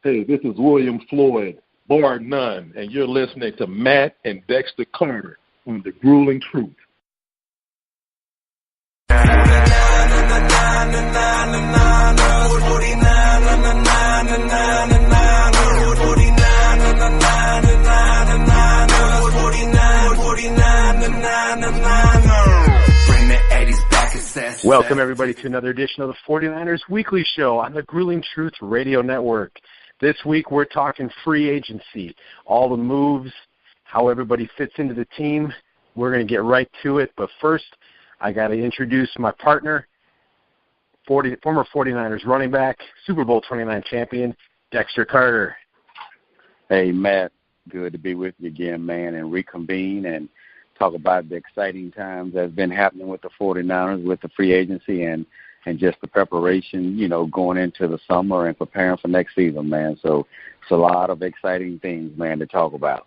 Hey, this is William Floyd, bar none, and you're listening to Matt and Dexter Carter on The Grueling Truth. Welcome, everybody, to another edition of the 49ers Weekly Show on the Grueling Truth Radio Network. This week, we're talking free agency, all the moves, how everybody fits into the team. We're going to get right to it. But first, I got to introduce my partner, former 49ers running back, Super Bowl 29 champion, Dexter Carter. Hey, Matt. Good to be with you again, man, and reconvene and talk about the exciting times that's been happening with the 49ers, with the free agency and just the preparation, going into the summer and preparing for next season, man. So it's a lot of exciting things, man, to talk about.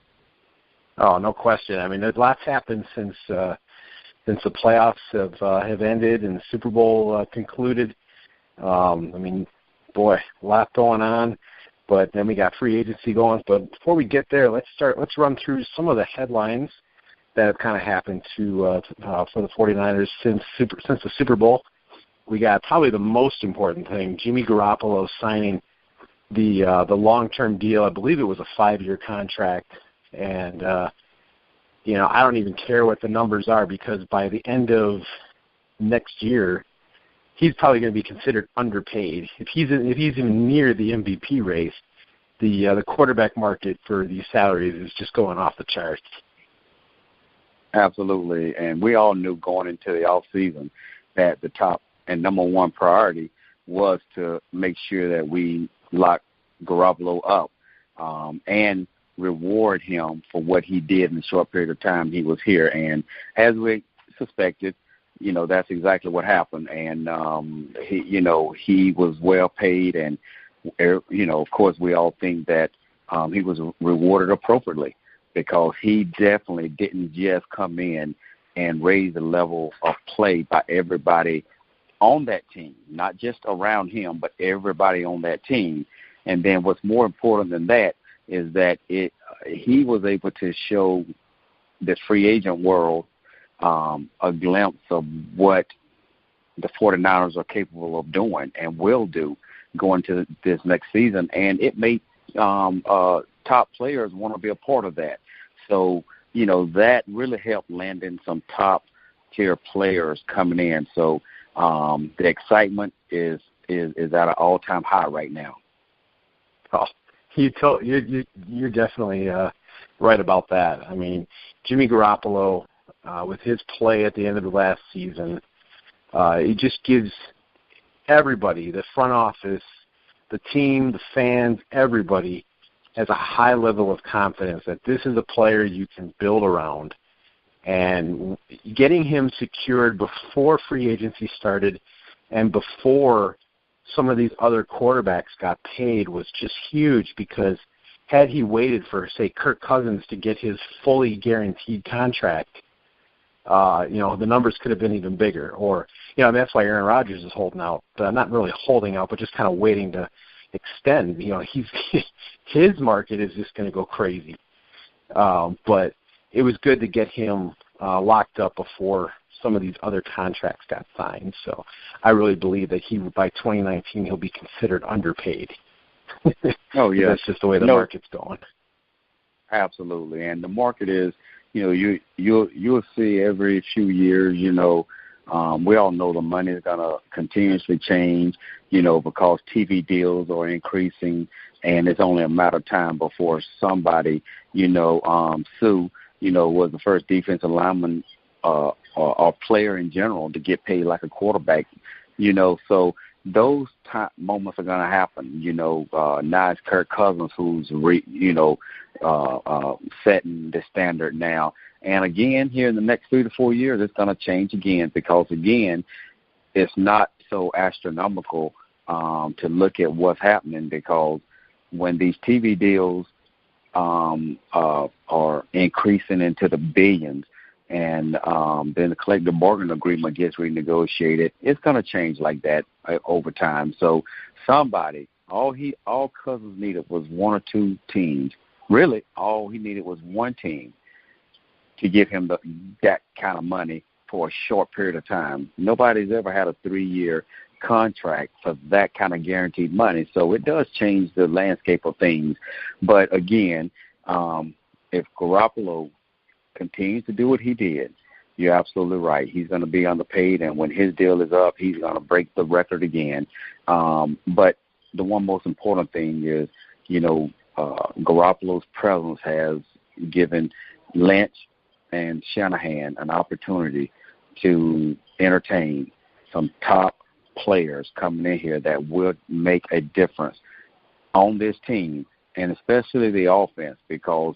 Oh, no question. I mean, there's lots happened since the playoffs have ended and the Super Bowl concluded. A lot going on. But then we got free agency going. But before we get there, let's run through some of the headlines that have kind of happened for the 49ers since the Super Bowl. We got probably the most important thing, Jimmy Garoppolo signing the long-term deal. I believe it was a 5-year contract. And, I don't even care what the numbers are because by the end of next year, he's probably going to be considered underpaid. If he's even near the MVP race, the quarterback market for these salaries is just going off the charts. Absolutely, and we all knew going into the offseason that the top and number one priority was to make sure that we lock Garoppolo up and reward him for what he did in the short period of time he was here. And as we suspected, that's exactly what happened. And, he was well paid. And, of course, we all think that he was rewarded appropriately because he definitely didn't just come in and raise the level of play by everybody on that team, not just around him, but everybody on that team. And then what's more important than that is that he was able to show the free agent world a glimpse of what the 49ers are capable of doing and will do going to this next season. And it made top players want to be a part of that. So, that really helped landing some top-tier players coming in. So the excitement is at an all-time high right now. Oh, you're definitely right about that. I mean, Jimmy Garoppolo, with his play at the end of the last season, it just gives everybody, the front office, the team, the fans, everybody has a high level of confidence that this is a player you can build around. And getting him secured before free agency started and before some of these other quarterbacks got paid was just huge because had he waited for, say, Kirk Cousins to get his fully guaranteed contract, the numbers could have been even bigger. Or, that's why Aaron Rodgers is holding out. Not really holding out, but just kind of waiting to extend. His market is just going to go crazy. But it was good to get him locked up before some of these other contracts got signed. So I really believe that by 2019 he'll be considered underpaid. Oh, yeah. That's just the way the market's going. Absolutely. And the market is, you'll see every few years, we all know the money is going to continuously change, because TV deals are increasing, and it's only a matter of time before somebody, Sue, was the first defensive lineman or player in general to get paid like a quarterback, so those moments are going to happen. Now it's Kirk Cousins who's, setting the standard now. And again, here in the next 3 to 4 years, it's going to change again because, again, it's not so astronomical to look at what's happening because when these TV deals are increasing into the billions and then the collective bargaining agreement gets renegotiated, it's going to change like that over time. So somebody all Cousins needed was one or two teams. Really, all he needed was one team to give him that kind of money for a short period of time. Nobody's ever had a 3-year contract for that kind of guaranteed money. So it does change the landscape of things. But again, if Garoppolo continues to do what he did, you're absolutely right. He's going to be underpaid, and when his deal is up, he's going to break the record again. But the one most important thing is, Garoppolo's presence has given Lynch and Shanahan an opportunity to entertain some top players coming in here that will make a difference on this team, and especially the offense, because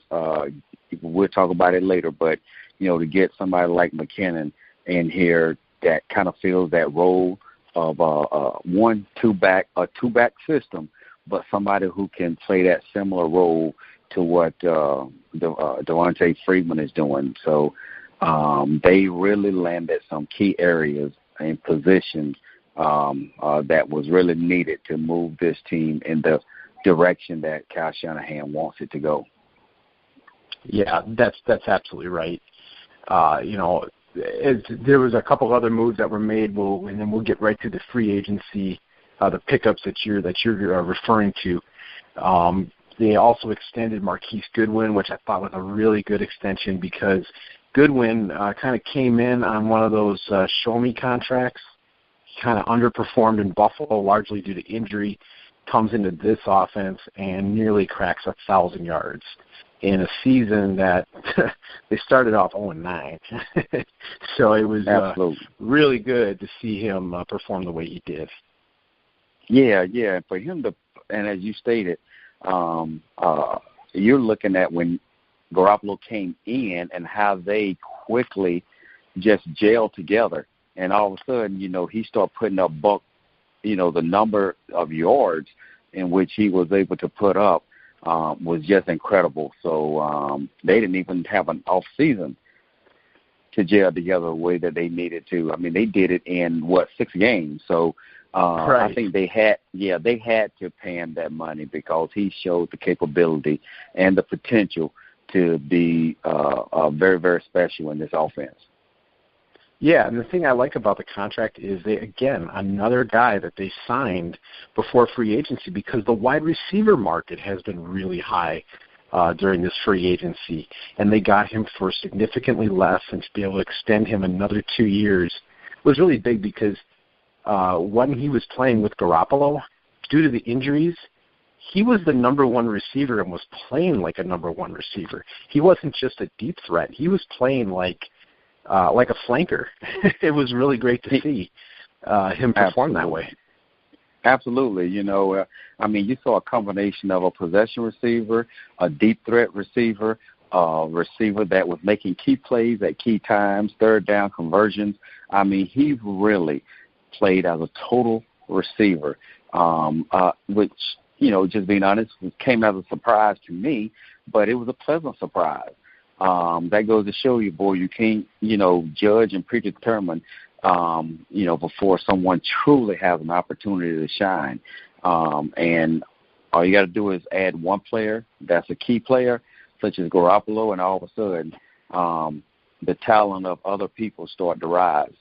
we'll talk about it later, but, to get somebody like McKinnon in here that kind of fills that role of a two-back system, but somebody who can play that similar role to what Devontae Freeman is doing. So they really landed some key areas and positions that was really needed to move this team in the direction that Kyle Shanahan wants it to go. Yeah, that's absolutely right. There was a couple other moves that were made, and then we'll get right to the free agency, the pickups that you're referring to. They also extended Marquise Goodwin, which I thought was a really good extension, because Goodwin kind of came in on one of those show-me contracts. He kind of underperformed in Buffalo, largely due to injury, comes into this offense and nearly cracks 1,000 yards in a season that they started off 0-9. So it was really good to see him perform the way he did. Yeah. For him to, and as you stated, you're looking at when Garoppolo came in and how they quickly just gelled together. And all of a sudden, he started putting up the number of yards in which he was able to put up was just incredible. So they didn't even have an off season to gel together the way that they needed to. I mean, they did it in 6 games. So right. I think they had to pay him that money because he showed the capability and the potential to be very, very special in this offense. Yeah, and the thing I like about the contract is another guy that they signed before free agency, because the wide receiver market has been really high during this free agency, and they got him for significantly less, and to be able to extend him another 2 years was really big, because when he was playing with Garoppolo, due to the injuries, he was the number one receiver and was playing like a number one receiver. He wasn't just a deep threat. He was playing like a flanker. It was really great to see him perform that way. Absolutely. You saw a combination of a possession receiver, a deep threat receiver, a receiver that was making key plays at key times, third down conversions. I mean, he really played as a total receiver, which, just being honest, came as a surprise to me, but it was a pleasant surprise. That goes to show you, boy, you can't, judge and predetermine, before someone truly has an opportunity to shine. And all you got to do is add one player that's a key player, such as Garoppolo, and all of a sudden the talent of other people start to rise.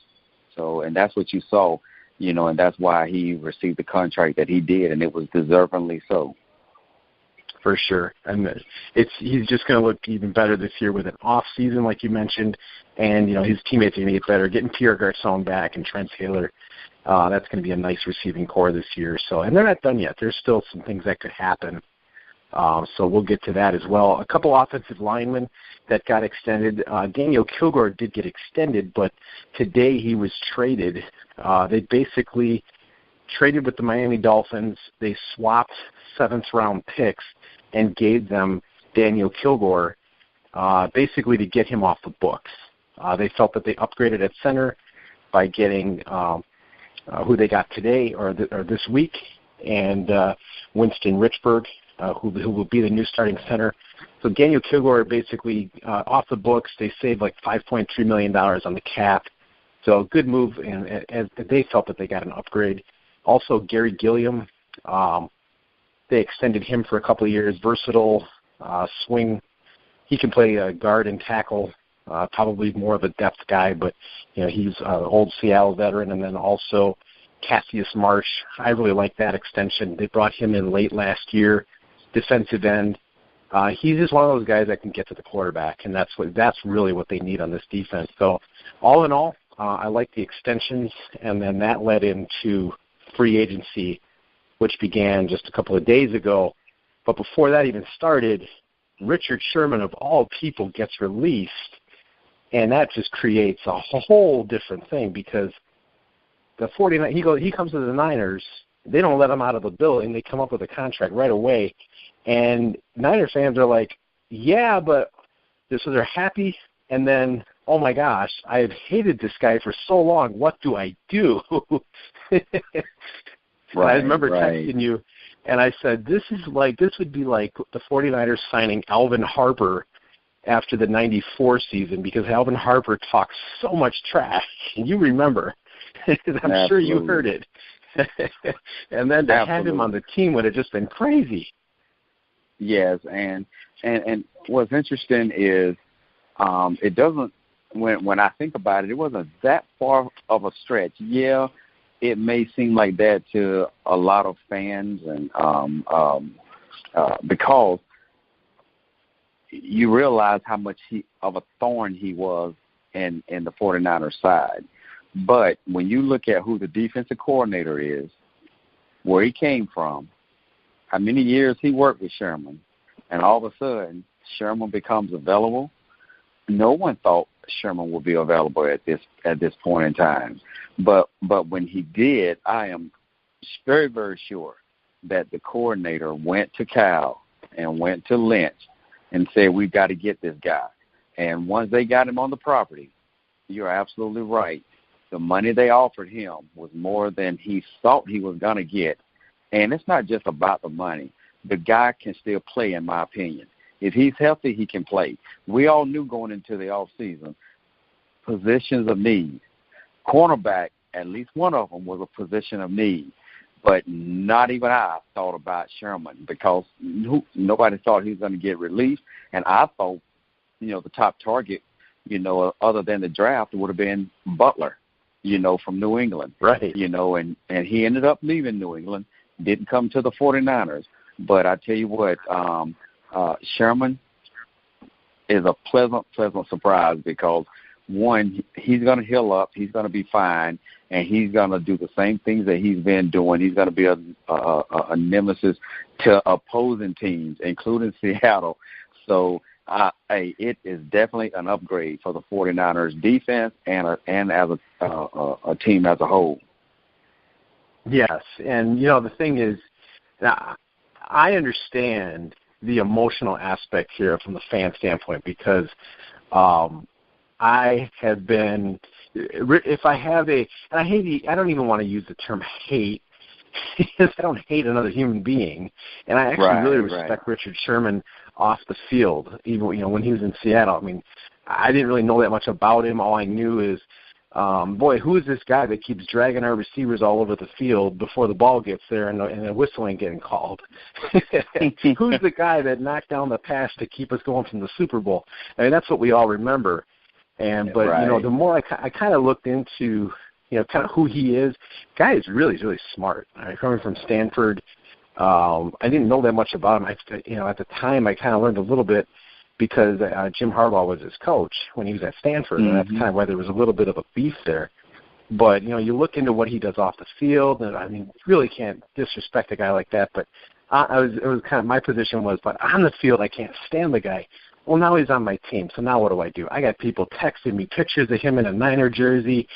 So, and that's what you saw, and that's why he received the contract that he did, and it was deservingly so. For sure. And he's just going to look even better this year with an off season, like you mentioned, and his teammates are going to get better. Getting Pierre Garçon back and Trent Taylor, that's going to be a nice receiving core this year. So, and they're not done yet. There's still some things that could happen. So we'll get to that as well. A couple offensive linemen that got extended. Daniel Kilgore did get extended, but today he was traded. They basically traded with the Miami Dolphins. They swapped 7th-round picks and gave them Daniel Kilgore basically to get him off the books. They felt that they upgraded at center by getting who they got today or this week, and Winston Richburg, who will be the new starting center. So Daniel Kilgore basically off the books. They saved like $5.3 million on the cap. So a good move, and they felt that they got an upgrade. Also, Gary Gilliam, They extended him for a couple of years. Versatile, swing. He can play guard and tackle. Probably more of a depth guy, but he's an old Seattle veteran. And then also Cassius Marsh. I really like that extension. They brought him in late last year, defensive end. He's just one of those guys that can get to the quarterback, and that's really what they need on this defense. So all in all, I like the extensions, and then that led into free agency, which began just a couple of days ago. But before that even started, Richard Sherman, of all people, gets released, and that just creates a whole different thing because the 49 he comes to the Niners. They don't let him out of the building. They come up with a contract right away, and Niner fans are like, yeah, but so they're happy, and then, oh my gosh, I have hated this guy for so long. What do I do? I remember texting you, and I said, this would be like the 49ers signing Alvin Harper after the 94 season because Alvin Harper talks so much trash. And you remember. I'm sure you heard it. And then to have him on the team would have just been crazy. Yes, and what's interesting is it doesn't, when I think about it, it wasn't that far of a stretch. Yeah, it may seem like that to a lot of fans, and because you realize how much of a thorn he was in the 49ers side. But when you look at who the defensive coordinator is, where he came from, how many years he worked with Sherman, and all of a sudden Sherman becomes available, no one thought Sherman would be available at this point in time. But when he did, I am very, very sure that the coordinator went to Cal and went to Lynch and said, we've got to get this guy. And once they got him on the property, you're absolutely right. The money they offered him was more than he thought he was going to get. And it's not just about the money. The guy can still play, in my opinion. If he's healthy, he can play. We all knew going into the offseason, positions of need. Cornerback, at least one of them was a position of need. But not even I thought about Sherman because nobody thought he was going to get released. And I thought, the top target, other than the draft, would have been Butler, from New England. Right. And he ended up leaving New England, didn't come to the 49ers. But I tell you what, Sherman is a pleasant surprise because, one, he's going to heal up, he's going to be fine, and he's going to do the same things that he's been doing. He's going to be a nemesis to opposing teams, including Seattle. So, it is definitely an upgrade for the 49ers defense and as a team as a whole. Yes, and the thing is, I understand the emotional aspect here from the fan standpoint because I have been, if I have and I don't even want to use the term hate, because I don't hate another human being, and I actually really respect Richard Sherman off the field. Even when he was in Seattle, I mean, I didn't really know that much about him. All I knew is, who is this guy that keeps dragging our receivers all over the field before the ball gets there and the whistle ain't getting called? Who's the guy that knocked down the pass to keep us going from the Super Bowl? I mean, that's what we all remember. But the more I kind of looked into kind of who he is, guy is really, really smart. Coming from Stanford, I didn't know that much about him. At the time, I kind of learned a little bit because Jim Harbaugh was his coach when he was at Stanford, and that's kind of why there was a little bit of a beef there. But, you look into what he does off the field, and, I mean, you really can't disrespect a guy like that. But it was kind of my position was, but on the field, I can't stand the guy. Well, now he's on my team, so now what do? I got people texting me pictures of him in a Niner jersey,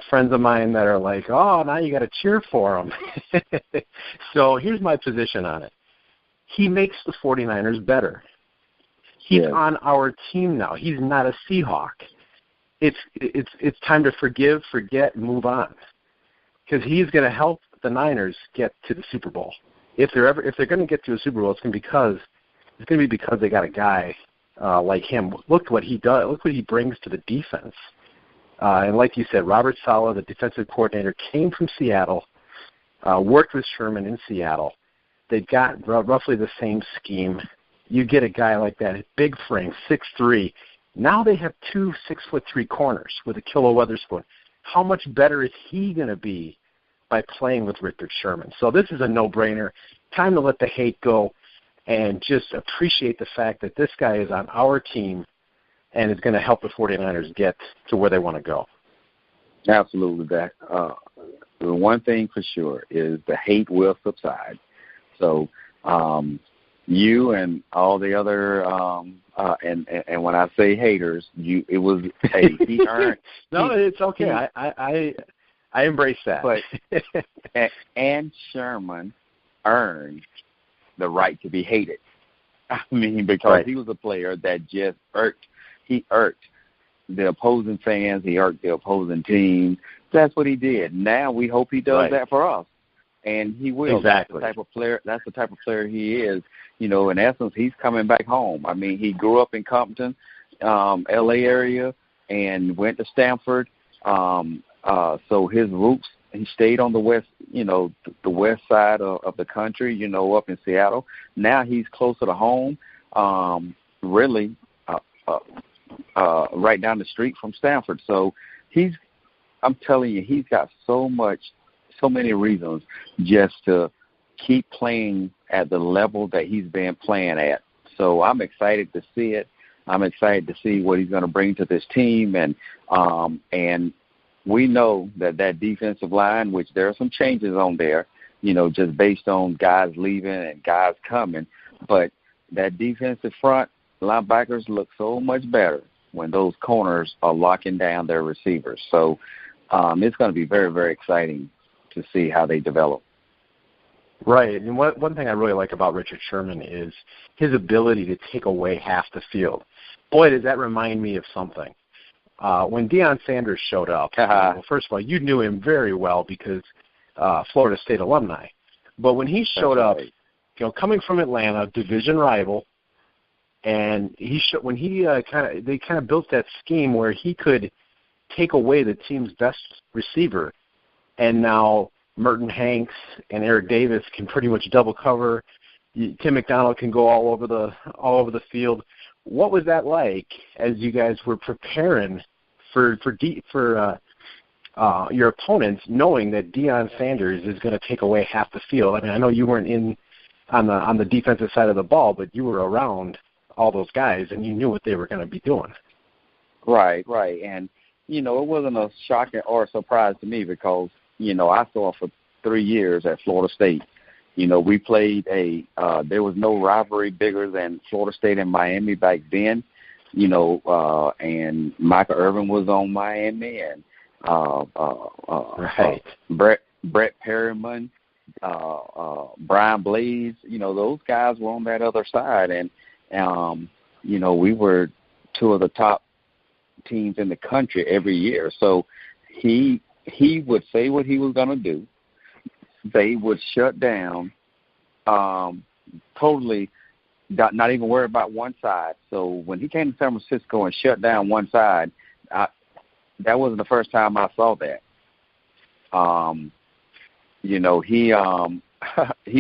friends of mine that are like, oh, now you got to cheer for him. So here's my position on it. He makes the 49ers better. He's on our team now. He's not a Seahawk. It's time to forgive, forget, and move on, because he's going to help the Niners get to the Super Bowl. If they're going to get to a Super Bowl, it's going to be because they got a guy like him. Look what he does. Look what he brings to the defense. And like you said, Robert Saleh, the defensive coordinator, came from Seattle, worked with Sherman in Seattle. They've got roughly the same scheme. You get a guy like that, big frame, 6'3". Now they have 2 6'3" corners with Ahkello Witherspoon. How much better is he going to be by playing with Richard Sherman? So this is a no-brainer. Time to let the hate go and just appreciate the fact that this guy is on our team and is going to help the 49ers get to where they want to go. Absolutely, Dak. The one thing for sure is the hate will subside. So you and all the other and when I say haters, he earned. No, it's okay. I embrace that. But and Sherman earned the right to be hated. I mean, because he was a player that just irked the opposing fans. He irked the opposing team. That's what he did. Now we hope he does that for us, and he will. Exactly. That's the type of player he is. You know, in essence, he's coming back home. I mean, he grew up in Compton, L.A. area, and went to Stanford. So his roots, he stayed on the west, the west side of the country, up in Seattle. Now he's closer to home, really, right down the street from Stanford. So I'm telling you, he's got so many reasons just to keep playing at the level that he's been playing at. So I'm excited to see it. I'm excited to see what he's going to bring to this team. And we know that defensive line, which there are some changes on there, just based on guys leaving and guys coming. But that defensive front, linebackers look so much better when those corners are locking down their receivers. So it's going to be very, very exciting to see how they develop. Right, and one thing I really like about Richard Sherman is his ability to take away half the field. Boy, does that remind me of something. When Deion Sanders showed up, well, first of all, you knew him very well because Florida State alumni. But when he showed up, coming from Atlanta, division rival, and they kind of built that scheme where he could take away the team's best receiver, and now Merton Hanks and Eric Davis can pretty much double cover. Tim McDonald can go all over the field. What was that like as you guys were preparing for your opponents, knowing that Deion Sanders is going to take away half the field? I mean, I know you weren't in on the defensive side of the ball, but you were around all those guys and you knew what they were going to be doing. Right, and it wasn't a shock or a surprise to me because I saw for 3 years at Florida State. We played there was no rivalry bigger than Florida State and Miami back then, and Michael Irvin was on Miami and Brett Perryman, Brian Blaze, those guys were on that other side. And, we were two of the top teams in the country every year. So he would say what he was going to do. They would shut down, totally not even worry about one side. So when he came to San Francisco and shut down one side, that wasn't the first time I saw that. He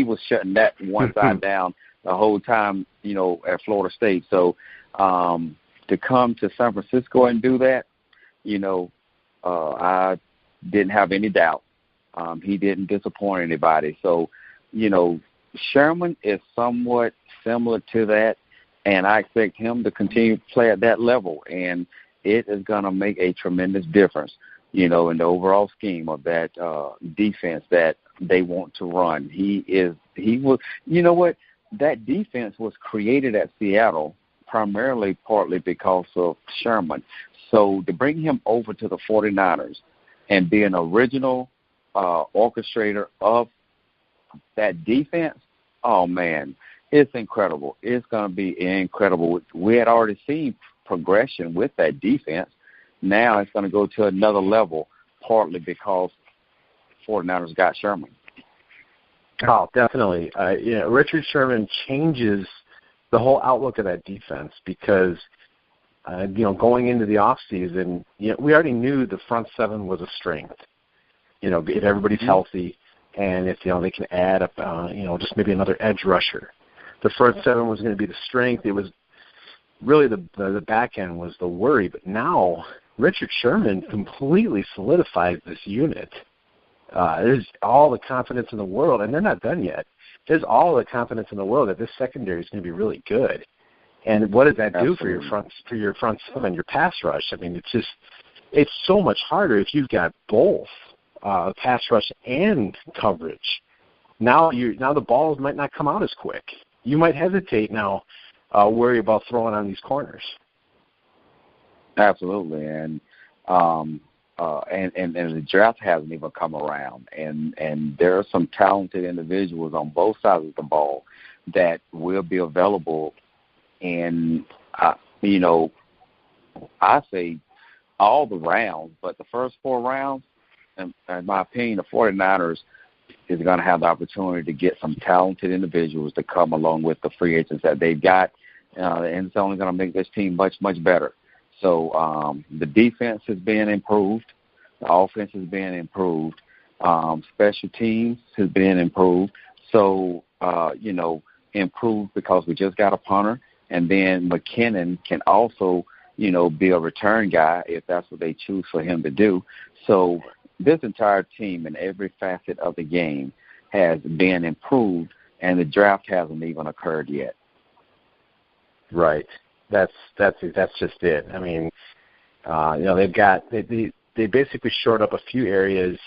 was shutting that one side down the whole time, at Florida State. So to come to San Francisco and do that, I didn't have any doubt. He didn't disappoint anybody. So, Sherman is somewhat similar to that, and I expect him to continue to play at that level. And it is going to make a tremendous difference, in the overall scheme of that defense that they want to run. That defense was created at Seattle partly because of Sherman. So to bring him over to the 49ers and be an original orchestrator of that defense, oh, man, it's incredible. It's going to be incredible. We had already seen progression with that defense. Now it's going to go to another level, partly because 49ers got Sherman. Oh, definitely. Richard Sherman changes the whole outlook of that defense because, going into the offseason, we already knew the front seven was a strength. If everybody's healthy, and if they can add up, just maybe another edge rusher. The front seven was going to be the strength. It was really the back end was the worry. But now Richard Sherman completely solidifies this unit. There's all the confidence in the world, and they're not done yet. There's all the confidence in the world that this secondary is going to be really good. And what does that do for your front seven, your pass rush? I mean, it's so much harder if you've got both pass rush and coverage. Now the balls might not come out as quick. You might hesitate now, worry about throwing on these corners. Absolutely, and the draft hasn't even come around, and there are some talented individuals on both sides of the ball that will be available in, I say all the rounds, but the first 4 rounds, in my opinion, the 49ers is going to have the opportunity to get some talented individuals to come along with the free agents that they've got, and it's only going to make this team much, much better. So the defense is being improved. The offense is being improved. Special teams has been improved. So, improved because we just got a punter. And then McKinnon can also, be a return guy if that's what they choose for him to do. So this entire team in every facet of the game has been improved, and the draft hasn't even occurred yet. Right. That's just it. I mean, they basically shored up a few areas.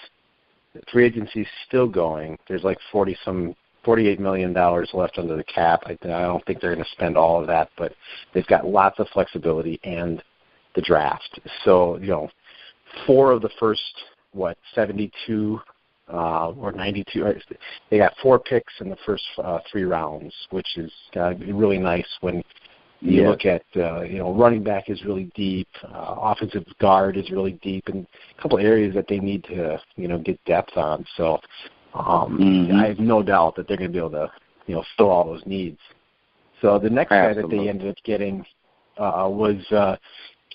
Free agency's still going. There's like $48 million left under the cap. I don't think they're going to spend all of that, but they've got lots of flexibility and the draft. So 4 of the first 72 or 92. They got 4 picks in the first 3 rounds, which is really nice when. You look at, running back is really deep, offensive guard is really deep, and a couple areas that they need to, get depth on. So I have no doubt that they're going to be able to, fill all those needs. So the next guy that they ended up getting was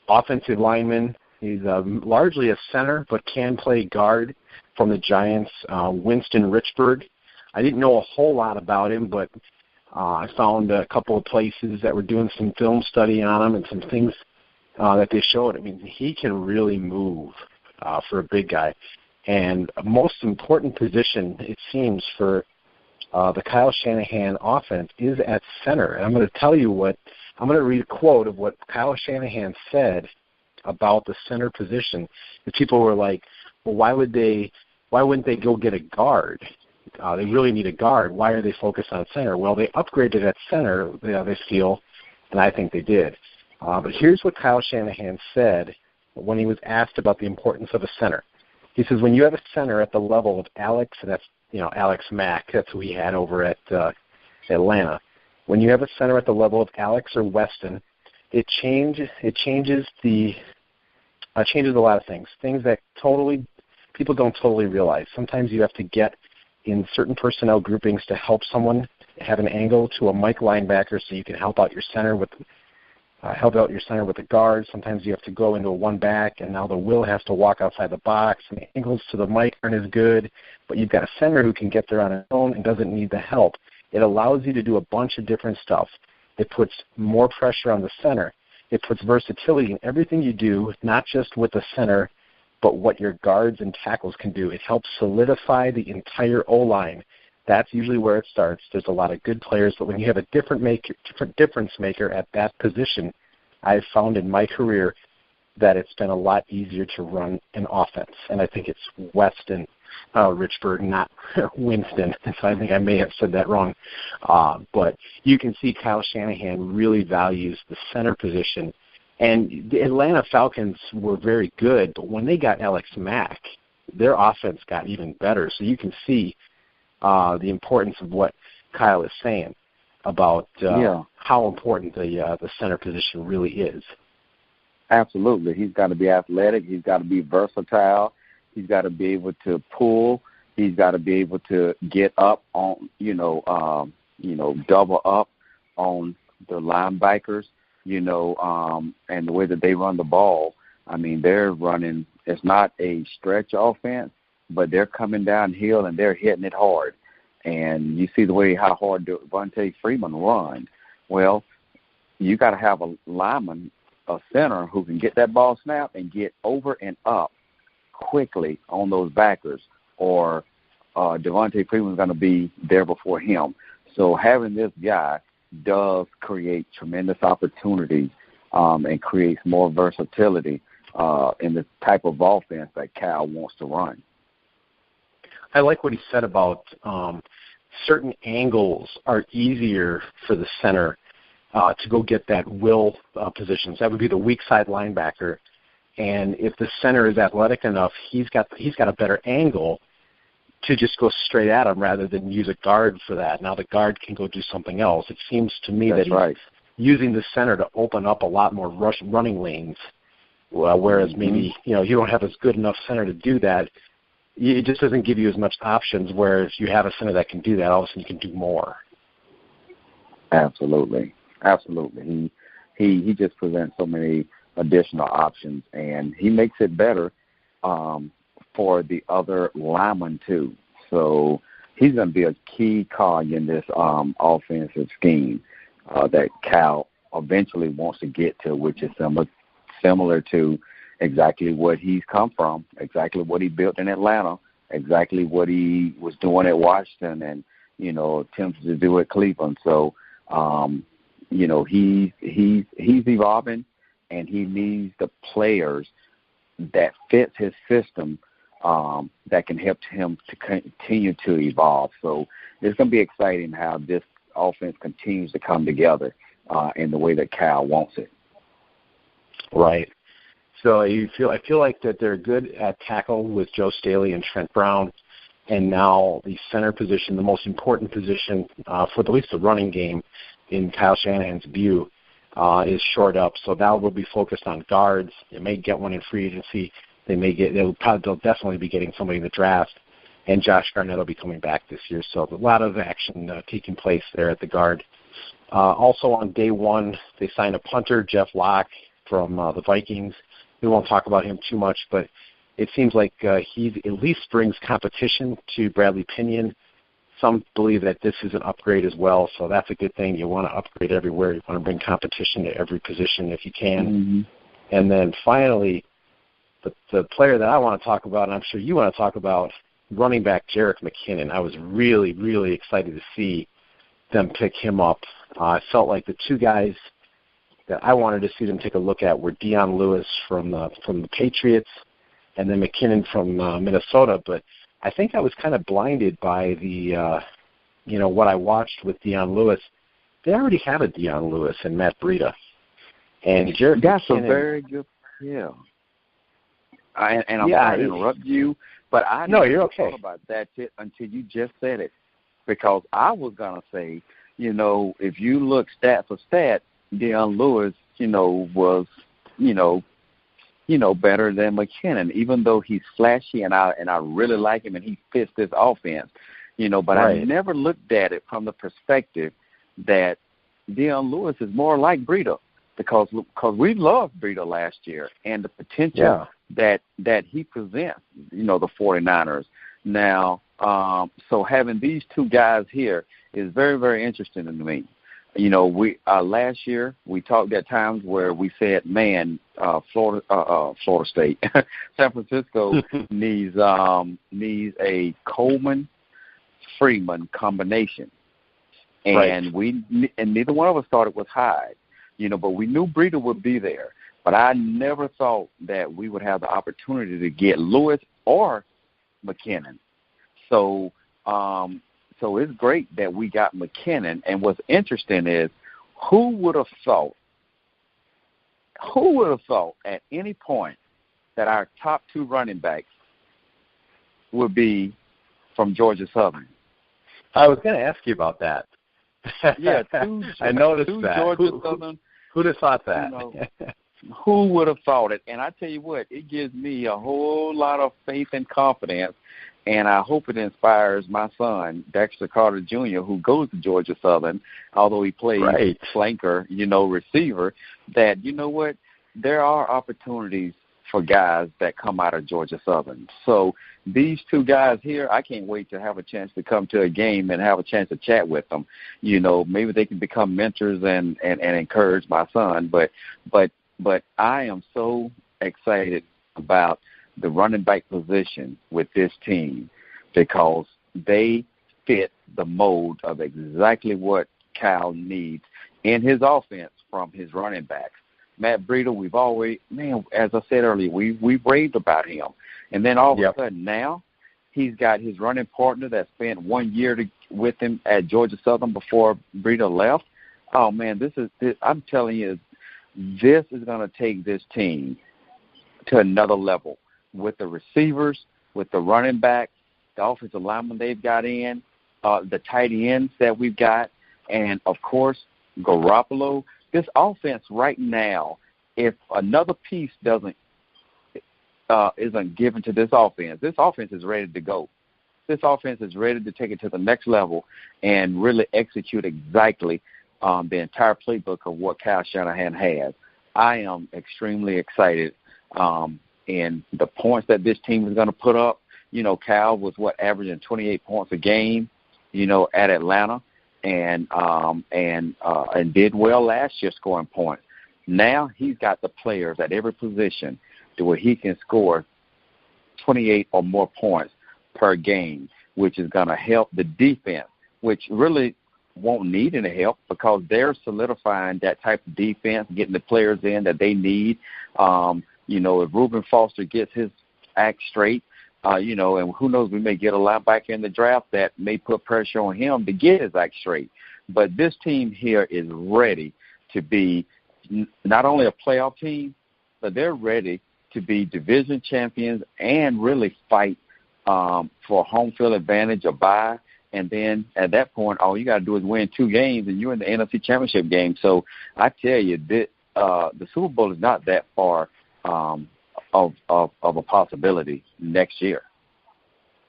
offensive lineman. He's largely a center, but can play guard from the Giants, Winston Richburg. I didn't know a whole lot about him, but I found a couple of places that were doing some film study on him and some things that they showed. I mean, he can really move for a big guy. And a most important position, it seems, for the Kyle Shanahan offense is at center. And I'm going to tell you I'm going to read a quote of what Kyle Shanahan said about the center position. The people were like, well, why wouldn't they go get a guard? They really need a guard. Why are they focused on center? Well, they upgraded at center, they feel, and I think they did. But here's what Kyle Shanahan said when he was asked about the importance of a center. He says, when you have a center at the level of Alex, and that's Alex Mack, that's who he had over at Atlanta. When you have a center at the level of Alex or Weston, it changes a lot of things that people don't totally realize. Sometimes you have to get in certain personnel groupings to help someone have an angle to a Mike linebacker so you can help out your center with the guard. Sometimes you have to go into a one back, and now the Will has to walk outside the box, and the angles to the Mike aren't as good, but you've got a center who can get there on his own and doesn't need the help. It allows you to do a bunch of different stuff. It puts more pressure on the center. It puts versatility in everything you do, not just with the center, but what your guards and tackles can do. It helps solidify the entire O-line. That's usually where it starts. There's a lot of good players, but when you have a different difference maker at that position, I've found in my career that it's been a lot easier to run an offense. And I think it's Weston Richburg, not Winston. So I think I may have said that wrong. But you can see Kyle Shanahan really values the center position. And the Atlanta Falcons were very good, but when they got Alex Mack, their offense got even better. So you can see the importance of what Kyle is saying about how important the center position really is. Absolutely. He's got to be athletic. He's got to be versatile. He's got to be able to pull. He's got to be able to get up on, double up on the linebackers. And the way that they run the ball, I mean, they're running, it's not a stretch offense, but they're coming downhill and they're hitting it hard. And you see how hard Devontae Freeman runs. Well, you got to have a lineman, a center, who can get that ball snapped and get over and up quickly on those backers, or Devontae Freeman's going to be there before him. So having this guy does create tremendous opportunities and creates more versatility in the type of offense that Cal wants to run. I like what he said about certain angles are easier for the center to go get that will positions. That would be the weak side linebacker. And if the center is athletic enough, he's got a better angle to just go straight at him rather than use a guard for that. Now the guard can go do something else. It seems to me that he's using the center to open up a lot more running lanes, whereas maybe you don't have as good enough center to do that. It just doesn't give you as much options, whereas you have a center that can do that, all of a sudden you can do more. Absolutely. He just presents so many additional options, and he makes it better for the other linemen too. So he's going to be a key cog in this offensive scheme that Cal eventually wants to get to, which is similar to exactly what he's come from, exactly what he built in Atlanta, exactly what he was doing at Washington and, attempted to do at Cleveland. So, he's evolving, and he needs the players that fits his system that can help him to continue to evolve. So it's going to be exciting how this offense continues to come together in the way that Cal wants it. Right. So I feel like that they're good at tackle with Joe Staley and Trent Brown, and now the center position, the most important position for at least the running game in Kyle Shanahan's view, is shored up. So now we'll be focused on guards. They may get one in free agency. They'll definitely be getting somebody in the draft, and Josh Garnett will be coming back this year. So a lot of action taking place there at the guard. Also on day one, they signed a punter, Jeff Locke, from the Vikings. We won't talk about him too much, but it seems like he at least brings competition to Bradley Pinion. Some believe that this is an upgrade as well, so that's a good thing. You want to upgrade everywhere. You want to bring competition to every position if you can. Mm-hmm. And then finally, the player that I want to talk about, and I'm sure you want to talk about, running back Jerick McKinnon. I was really, really excited to see them pick him up. I felt like the two guys that I wanted to see them take a look at were Dion Lewis from the Patriots and then McKinnon from Minnesota. But I think I was kind of blinded by the, what I watched with Dion Lewis. They already have a Dion Lewis and Matt Breida. And Jerick McKinnon. A very good, yeah. I'm sorry to interrupt you, but I didn't thought about that until you just said it, because I was going to say, if you look stat for stat, Dion Lewis, was, better than McKinnon, even though he's flashy and I really like him and he fits this offense, but right. I never looked at it from the perspective that Dion Lewis is more like Breida, because we loved Breida last year and the potential that he presents, the 49ers. Now, so having these two guys here is very, very interesting to me. We last year we talked at times where we said, "Man, Florida State, San Francisco needs a Coleman Freeman combination," and and neither one of us thought it was Hyde, but we knew Breida would be there. But I never thought that we would have the opportunity to get Lewis or McKinnon. So it's great that we got McKinnon. And what's interesting is, who would have thought at any point that our top two running backs would be from Georgia Southern? I was going to ask you about that. Yeah, I noticed that. Georgia Southern. Who'd have thought that? Who would have thought it? And I tell you what, it gives me a whole lot of faith and confidence, and I hope it inspires my son, Dexter Carter Jr., who goes to Georgia Southern, although he plays flanker, receiver, that, what, there are opportunities for guys that come out of Georgia Southern. So these two guys here, I can't wait to have a chance to come to a game and have a chance to chat with them. Maybe they can become mentors and encourage my son. But I am so excited about the running back position with this team because they fit the mold of exactly what Cal needs in his offense from his running backs. Matt Breida, we've always, as I said earlier, we've raved about him. And then all of a sudden now he's got his running partner that spent 1 year with him at Georgia Southern before Breida left. Oh, man, I'm telling you, this is going to take this team to another level with the receivers, with the running backs, the offensive linemen they've got in, the tight ends that we've got, and, of course, Garoppolo. This offense right now, if another piece isn't given to this offense is ready to go. This offense is ready to take it to the next level and really execute exactly the entire playbook of what Cal Shanahan has. I am extremely excited in the points that this team is going to put up. Cal was averaging 28 points a game, at Atlanta, and did well last year scoring points. Now he's got the players at every position to where he can score 28 or more points per game, which is going to help the defense, which really won't need any help because they're solidifying that type of defense, getting the players in that they need. If Reuben Foster gets his act straight, and who knows, we may get a linebacker in the draft that may put pressure on him to get his act straight. But this team here is ready to be not only a playoff team, but they're ready to be division champions and really fight for home field advantage or bye. And then at that point, all you got to do is win 2 games, and you're in the NFC Championship game. So I tell you, the Super Bowl is not that far of a possibility next year.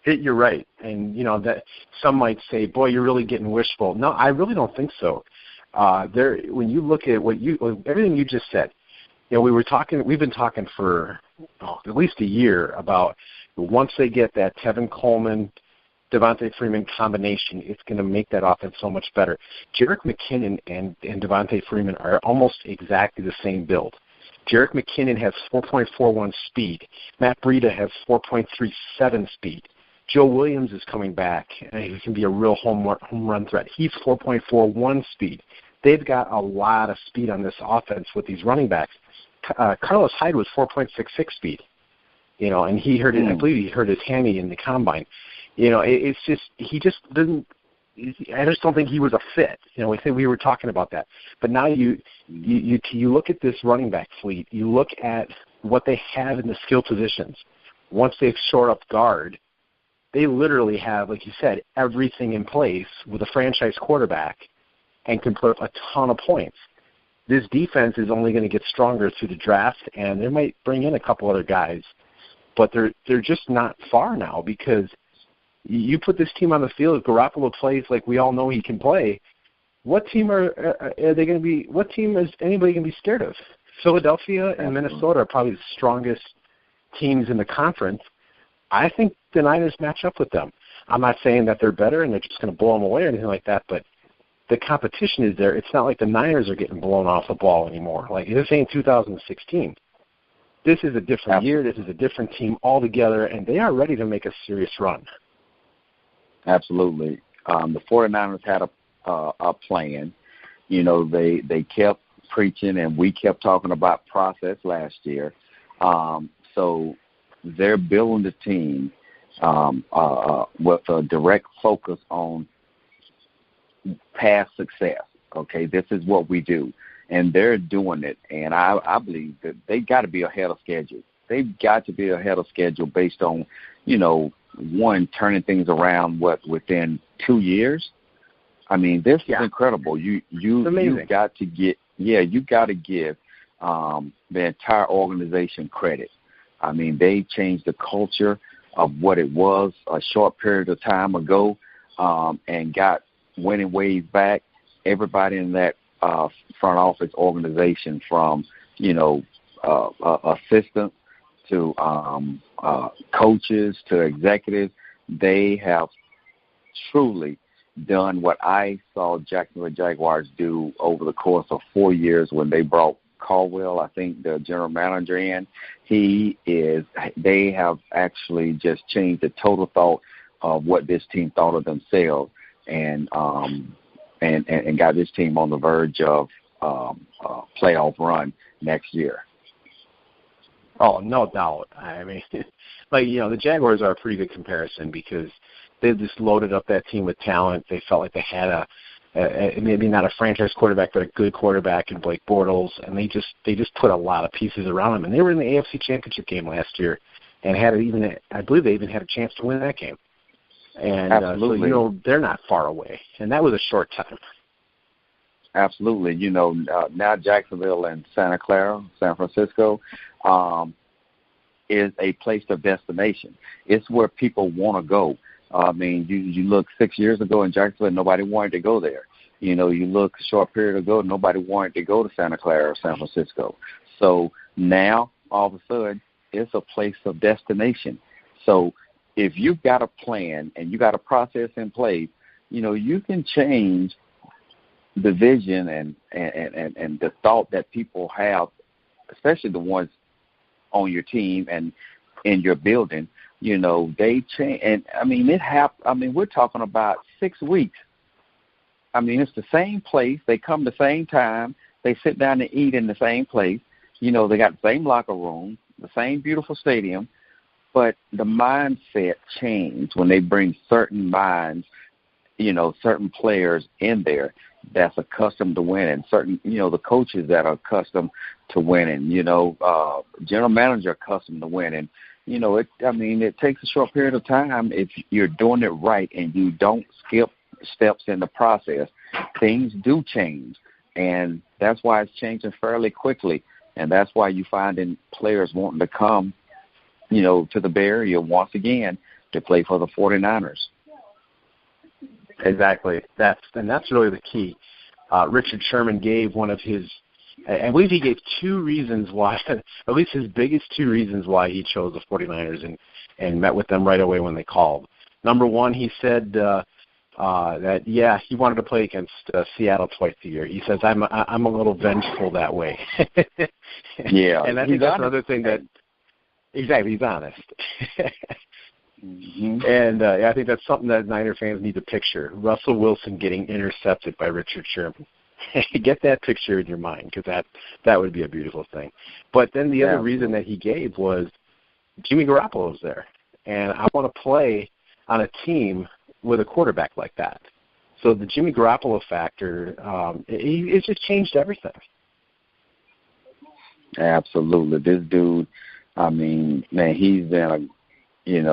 You're right. And, that some might say, boy, you're really getting wishful. No, I really don't think so. When you look at everything you just said, we've been talking for at least a year about once they get that Tevin Coleman, Devontae Freeman combination, it's going to make that offense so much better. Jerick McKinnon and Devontae Freeman are almost exactly the same build. Jerick McKinnon has 4.41 speed. Matt Breida has 4.37 speed. Joe Williams is coming back, and he can be a real home run threat. He's 4.41 speed. They've got a lot of speed on this offense with these running backs. Carlos Hyde was 4.66 speed, and he hurt it. I believe he hurt his hammy in the combine. It's just he just didn't. I just don't think he was a fit. We were talking about that. But now you look at this running back fleet. You look at what they have in the skill positions. Once they've shored up guard, they literally have, like you said, everything in place with a franchise quarterback and can put up a ton of points. This defense is only going to get stronger through the draft, and they might bring in a couple other guys. But they're just not far now because you put this team on the field, if Garoppolo plays like we all know he can play, what team are they going to be? What team is anybody going to be scared of? Philadelphia and Minnesota are probably the strongest teams in the conference. I think the Niners match up with them. I'm not saying that they're better and they're just going to blow them away or anything like that, but the competition is there. It's not like the Niners are getting blown off the ball anymore. Like this ain't 2016. This is a different year. This is a different team altogether, and they are ready to make a serious run. Absolutely. The 49ers had a plan. They kept preaching, and we kept talking about process last year. So they're building the team with a direct focus on past success. Okay, this is what we do, and they're doing it. And I believe that they got to be ahead of schedule. They've got to be ahead of schedule based on, one, turning things around within 2 years. I mean, this is incredible. You've got to give the entire organization credit. I mean, they changed the culture of what it was a short period of time ago, and got winning ways back. Everybody in that front office organization, from assistants to coaches, to executives. They have truly done what I saw Jacksonville Jaguars do over the course of 4 years when they brought Caldwell, I think, the general manager in. They have actually just changed the total thought of what this team thought of themselves, and got this team on the verge of playoff run next year. Oh, no doubt. I mean, the Jaguars are a pretty good comparison because they've just loaded up that team with talent. They felt like they had maybe not a franchise quarterback, but a good quarterback in Blake Bortles, and they just put a lot of pieces around him. And they were in the AFC Championship game last year, and I believe they even had a chance to win that game. And so they're not far away, and that was a short time. Absolutely. Now Jacksonville and Santa Clara, San Francisco, is a place of destination. It's where people want to go. I mean, you look 6 years ago in Jacksonville, nobody wanted to go there. You look a short period ago, nobody wanted to go to Santa Clara or San Francisco. So now, all of a sudden, it's a place of destination. So if you've got a plan and you got a process in place, you can change the vision and the thought that people have, especially the ones on your team and in your building. They change. And, we're talking about 6 weeks. It's the same place. They come the same time. They sit down and eat in the same place. They got the same locker room, the same beautiful stadium. But the mindset changed when they bring certain minds, certain players in there that's accustomed to winning, certain, the coaches that are accustomed to winning, general manager accustomed to winning. It takes a short period of time. If you're doing it right and you don't skip steps in the process, things do change. And that's why it's changing fairly quickly. And that's why you're finding players wanting to come, to the Bay Area once again to play for the 49ers. Exactly. That's really the key. Richard Sherman gave one of his, I believe he gave 2 reasons why, at least his biggest 2 reasons why he chose the 49ers and met with them right away when they called. Number one, he said that, he wanted to play against Seattle twice a year. He says, I'm a little vengeful that way. Yeah. And I think that's another thing that, exactly, he's honest. Mm-hmm. And I think that's something that Niner fans need to picture. Russell Wilson getting intercepted by Richard Sherman. Get that picture in your mind, because that would be a beautiful thing. But then the other reason that he gave was Jimmy Garoppolo's there, and I want to play on a team with a quarterback like that. So the Jimmy Garoppolo factor, it just changed everything. Absolutely. This dude, he's been in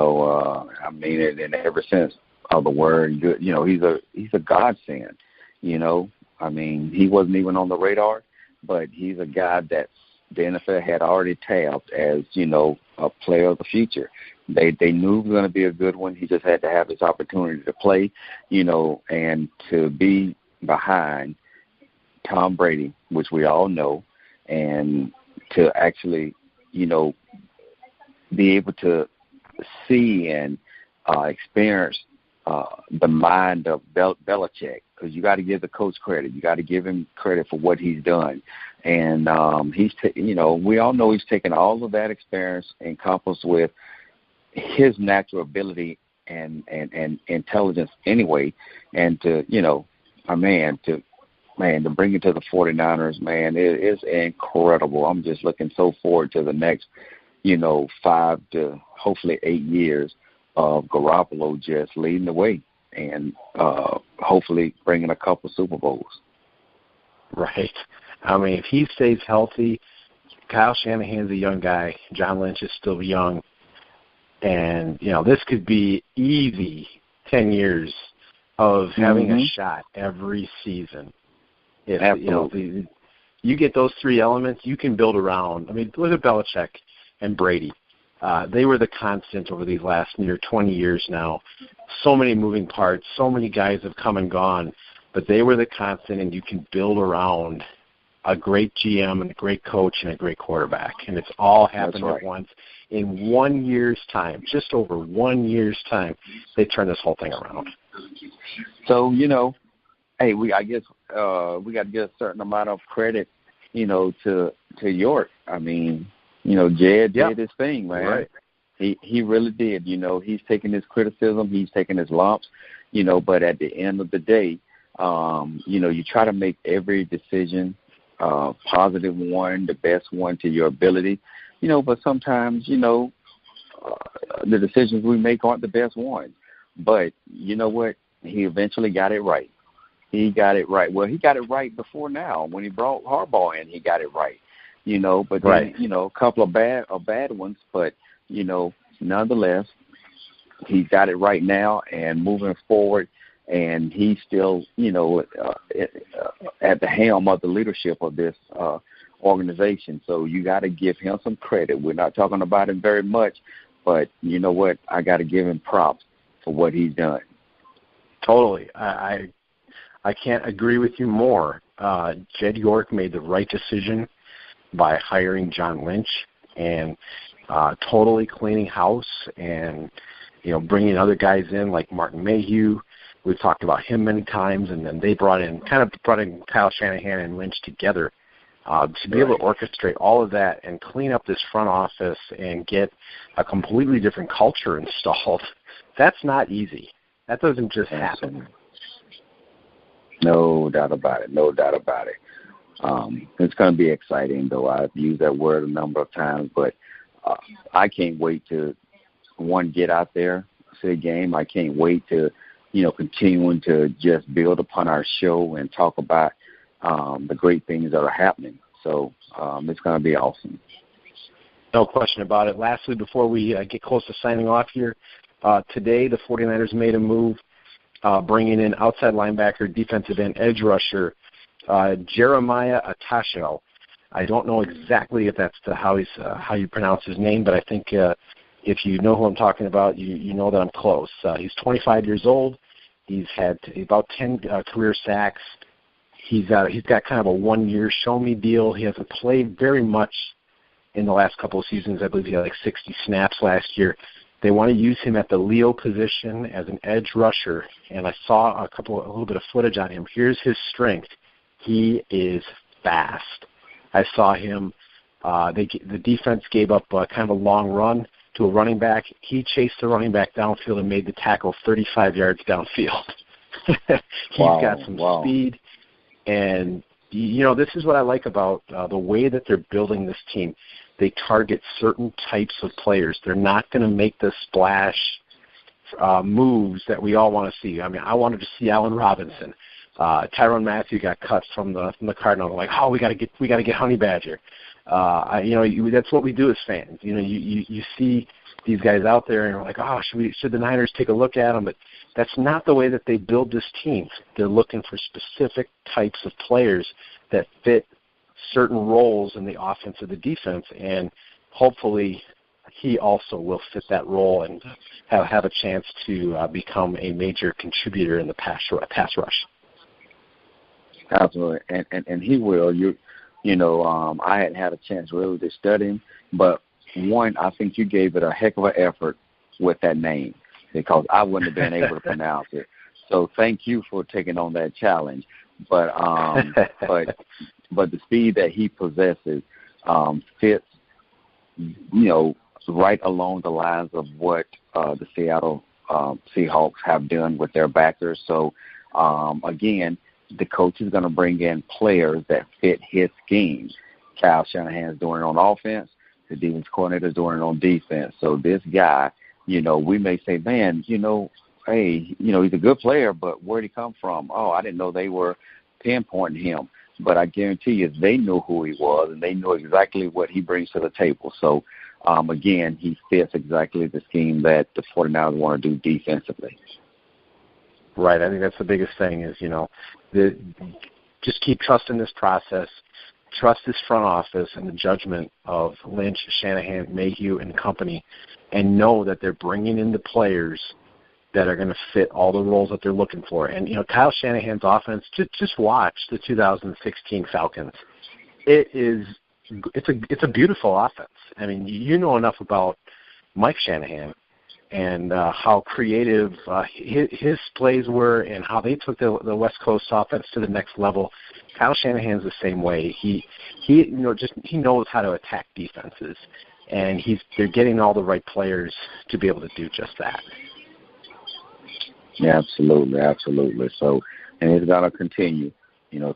every sense of the word, good. He's a godsend. He wasn't even on the radar, but he's a guy that the NFL had already tabbed as, a player of the future. They knew he was going to be a good one. He just had to have his opportunity to play, and to be behind Tom Brady, which we all know, and to actually, be able to see and experience the mind of Belichick, because you got to give the coach credit. You got to give him credit for what he's done. And we all know he's taken all of that experience encompassed with his natural ability and intelligence anyway, and to bring it to the 49ers, man, it is incredible. I'm just looking so forward to the next 5 to hopefully 8 years of Garoppolo just leading the way and hopefully bringing a couple Super Bowls. Right. If he stays healthy, Kyle Shanahan's a young guy. John Lynch is still young. And, this could be easy 10 years of having a shot every season. Absolutely. You get those 3 elements, you can build around. Look at Belichick and Brady. They were the constant over these last near 20 years now. So many moving parts, so many guys have come and gone, but they were the constant, and you can build around a great GM and a great coach and a great quarterback. And it's all happened at once. In 1 year's time, just over 1 year's time, they turned this whole thing around. So, hey, I guess we got to give a certain amount of credit, to York. I mean, Jed did his thing, man. Right. He really did. He's taking his criticism, he's taking his lumps, but at the end of the day, you try to make every decision positive one, the best one to your ability, but sometimes, the decisions we make aren't the best ones. But you know what? He eventually got it right. He got it right. Well, he got it right before now. When he brought Harbaugh in, he got it right. But then, a couple of bad ones, but, nonetheless, he's got it right now and moving forward, and he's still, at the helm of the leadership of this organization. So you got to give him some credit. We're not talking about him very much, but you know what? I got to give him props for what he's done. Totally. I can't agree with you more. Jed York made the right decision by hiring John Lynch and totally cleaning house and, bringing other guys in like Martin Mayhew. We've talked about him many times, and then they brought in Kyle Shanahan and Lynch together to be able to orchestrate all of that and clean up this front office and get a completely different culture installed. That's not easy. That doesn't just happen. No doubt about it. It's going to be exciting, though. I've used that word a number of times, but I can't wait to, get out there, see a game. I can't wait to, continuing to just build upon our show and talk about the great things that are happening. So it's going to be awesome. No question about it. Lastly, before we get close to signing off here, today the 49ers made a move, bringing in outside linebacker, defensive end, edge rusher, Jeremiah Atasho. I don't know exactly if that's how you pronounce his name, but I think if you know who I'm talking about, you know that I'm close. He's 25 years old. He's had about 10 career sacks. He's got kind of a 1-year show-me deal. He hasn't played very much in the last couple of seasons. I believe he had like 60 snaps last year. They want to use him at the Leo position as an edge rusher, and I saw a little bit of footage on him. Here's his strength. He is fast. I saw him. The defense gave up kind of a long run to a running back. He chased the running back downfield and made the tackle 35 yards downfield. He's got some speed. And, this is what I like about the way that they're building this team. They target certain types of players. They're not going to make the splash moves that we all want to see. I mean, I wanted to see Allen Robinson. Tyrann Mathieu got cut from the Cardinals. I'm like, we got to get Honey Badger. That's what we do as fans. You see these guys out there, and you're like, should the Niners take a look at them? But that's not the way that they build this team. They're looking for specific types of players that fit certain roles in the offense or the defense, and hopefully he also will fit that role and have a chance to become a major contributor in the pass rush. Absolutely, and he will. I hadn't had a chance really to study him, but one, I think you gave it a heck of an effort with that name because I wouldn't have been able to pronounce it. So thank you for taking on that challenge. But but the speed that he possesses fits, right along the lines of what the Seattle Seahawks have done with their backers. So again, the coach is going to bring in players that fit his scheme. Kyle Shanahan is doing it on offense. The defense coordinator is doing it on defense. So this guy, we may say, man, hey, he's a good player, but where'd he come from? Oh, I didn't know they were pinpointing him. But I guarantee you they knew who he was, and they knew exactly what he brings to the table. So, again, he fits exactly the scheme that the 49ers want to do defensively. Right. I think that's the biggest thing is, just keep trusting this process, trust this front office and the judgment of Lynch, Shanahan, Mayhew, and company, and know that they're bringing in the players that are going to fit all the roles that they're looking for. And, Kyle Shanahan's offense, just watch the 2016 Falcons. It's a beautiful offense. I mean, you know enough about Mike Shanahan and how creative his plays were and how they took the West Coast offense to the next level. Kyle Shanahan's the same way. He knows how to attack defenses, and they're getting all the right players to be able to do just that. Yeah, absolutely. So, and it's going to continue,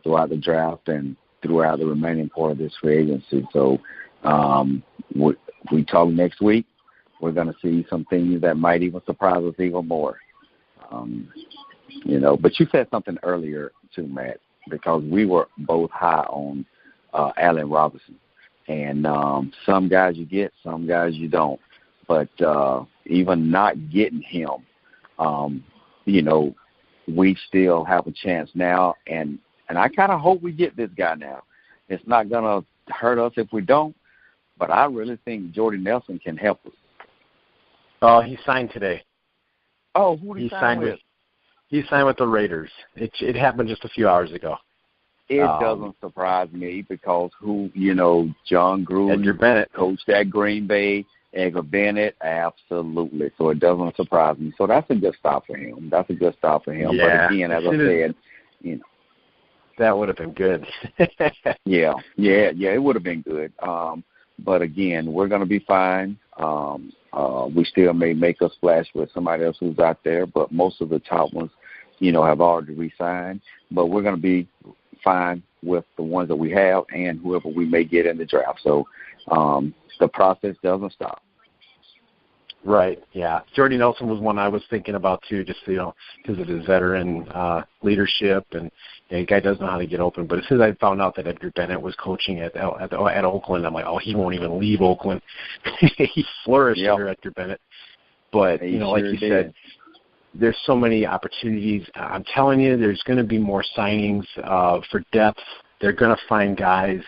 throughout the draft and throughout the remaining part of this free agency. So, we talk next week. We're going to see some things that might even surprise us even more. But you said something earlier too, Matt, because we were both high on Allen Robinson. And some guys you get, some guys you don't. But even not getting him, we still have a chance now. And I kind of hope we get this guy now. It's not going to hurt us if we don't, but I really think Jordy Nelson can help us. Oh, he signed today. Oh, who did he sign with? He signed with the Raiders. It happened just a few hours ago. It doesn't surprise me because John Gruden, Edgar Bennett coached at Green Bay, Edgar Bennett, absolutely. So it doesn't surprise me. So that's a good stop for him. Yeah. But again, as I said, that would have been good. Yeah, it would have been good. But again, we're going to be fine. We still may make a splash with somebody else who's out there, but most of the top ones, have already re-signed. But we're going to be fine with the ones that we have and whoever we may get in the draft. So the process doesn't stop. Right, yeah. Jordy Nelson was one I was thinking about, too, just, because of his veteran leadership, and the guy does know how to get open. But as soon as I found out that Edgar Bennett was coaching at Oakland, I'm like, oh, he won't even leave Oakland. He flourished under Edgar Bennett. But, like you said, there's so many opportunities. I'm telling you, there's going to be more signings for depth. They're going to find guys.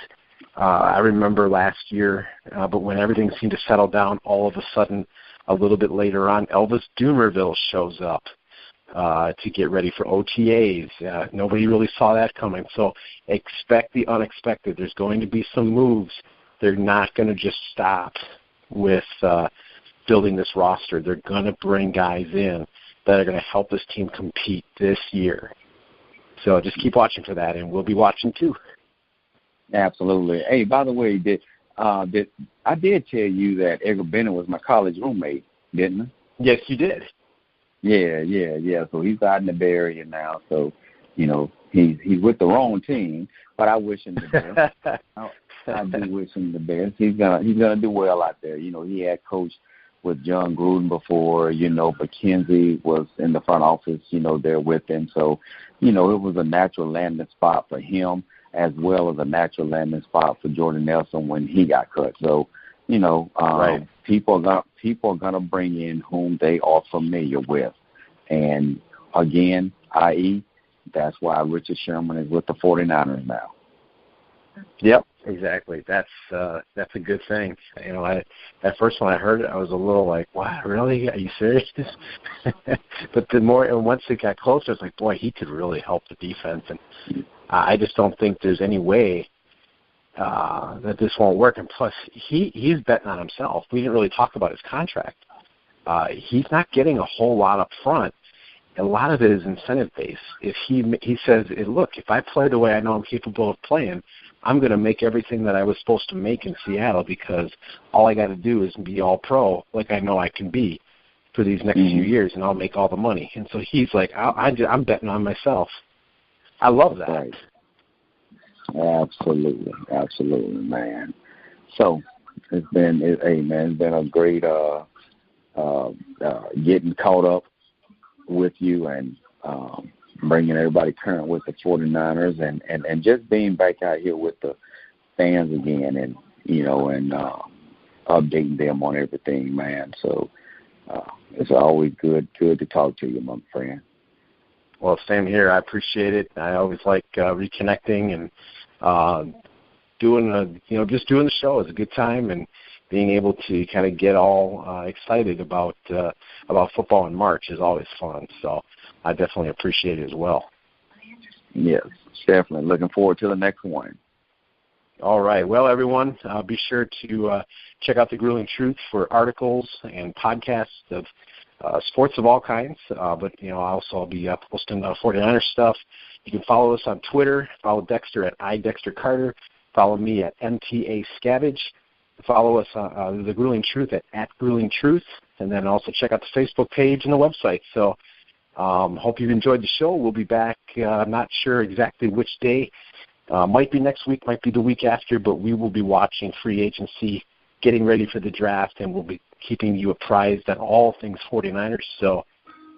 I remember last year, but when everything seemed to settle down, all of a sudden, a little bit later on, Elvis Dumervil shows up to get ready for OTAs. Nobody really saw that coming. So expect the unexpected. There's going to be some moves. They're not going to just stop with building this roster. They're going to bring guys in that are going to help this team compete this year. So just keep watching for that, and we'll be watching too. Absolutely. Hey, by the way, I did tell you that Edgar Bennett was my college roommate, didn't I? Yes, you did. Yeah. So he's out in the Bay Area now. So, he's with the wrong team, but I wish him the best. I do wish him the best. He's gonna do well out there. He had coached with John Gruden before. McKenzie was in the front office. There with him. So, it was a natural landing spot for him, as well as a natural landing spot for Jordan Nelson when he got cut. So, right. People are gonna bring in whom they are familiar with, and again, i.e., that's why Richard Sherman is with the 49ers now. Yep, exactly. That's a good thing. At first when I heard it, I was a little like, "What? Really? Are you serious?" But once it got closer, it's like, boy, he could really help the defense, and I just don't think there's any way that this won't work. And plus, he's betting on himself. We didn't really talk about his contract. He's not getting a whole lot up front. A lot of it is incentive-based. If he says, look, if I play the way I know I'm capable of playing, I'm going to make everything that I was supposed to make in Seattle because all I got to do is be all pro like I know I can be for these next few years, and I'll make all the money. And so he's like, I'm betting on myself. I love that. Right. Absolutely, man. So it's been a great getting caught up with you and bringing everybody current with the 49ers and just being back out here with the fans again and updating them on everything, man. So it's always good to talk to you, my friend. Well, same here. I appreciate it. I always like reconnecting and doing the show is a good time, and being able to kind of get all excited about football in March is always fun. So I definitely appreciate it as well. Yes, definitely. Looking forward to the next one. All right. Well, everyone, be sure to check out The Grueling Truth for articles and podcasts of sports of all kinds. But, I'll be posting 49ers stuff. You can follow us on Twitter. Follow Dexter at iDexter Carter. Follow me at MTA Scavage. Follow us on The Grueling Truth at Grueling Truth. And then also check out the Facebook page and the website. So hope you've enjoyed the show. We'll be back. I'm not sure exactly which day. Might be next week, might be the week after, but we will be watching free agency, getting ready for the draft, and we'll be keeping you apprised on all things 49ers. So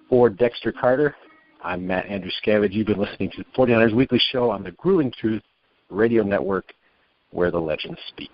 for Dexter Carter, I'm Matt Andruscavage. You've been listening to the 49ers Weekly Show on the Grueling Truth Radio Network, where the legends speak.